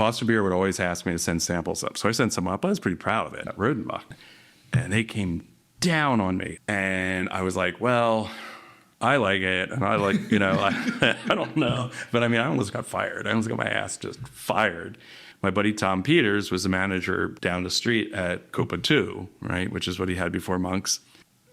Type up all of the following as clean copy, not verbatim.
Boston Beer would always ask me to send samples up. So I sent some up. I was pretty proud of it at Rodenbach. And they came down on me. And I was like, well, I like it. And I like, I don't know. But I mean, I almost got fired. I almost got my ass just fired. My buddy Tom Peters was the manager down the street at Copa 2, right, which is what he had before Monk's.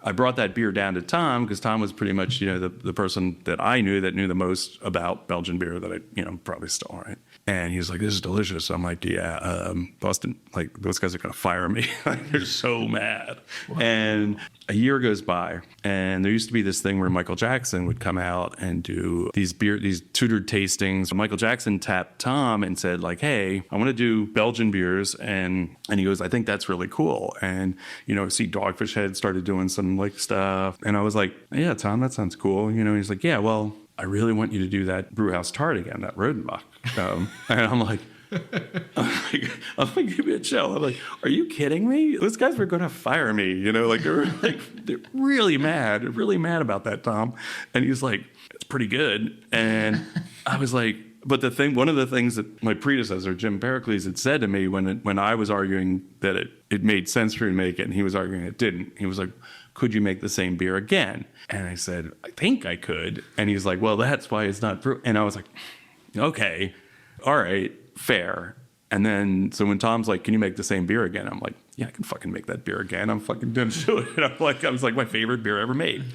I brought that beer down to Tom because Tom was pretty much, the person that I knew that knew the most about Belgian beer that I, probably stole, right? And he was like, this is delicious. I'm like, yeah, Boston, like those guys are going to fire me. They're so mad. Wow. And a year goes by and there used to be this thing where Michael Jackson would come out and do these tutored tastings. Michael Jackson tapped Tom and said like, hey, I want to do Belgian beers. And he goes, I think that's really cool. And, see Dogfish Head started doing some like stuff. And I was like, yeah, Tom, that sounds cool. He's like, yeah, well, I really want you to do that Brewhouse Tart again, that Rodenbach. And I'm like, give me a chill. I'm like, are you kidding me? Those guys were going to fire me. They're really mad about that, Tom. And he's like, it's pretty good. And I was like, but one of the things that my predecessor, Jim Pericles, had said to me when I was arguing that it made sense for me to make it and he was arguing it didn't, he was like, could you make the same beer again? And I said, I think I could. And he's like, well, that's why it's not brew. And I was like, okay, all right, fair. And then, so when Tom's like, can you make the same beer again? I'm like, yeah, I can fucking make that beer again. I'm fucking done to it. And I was like, my favorite beer ever made.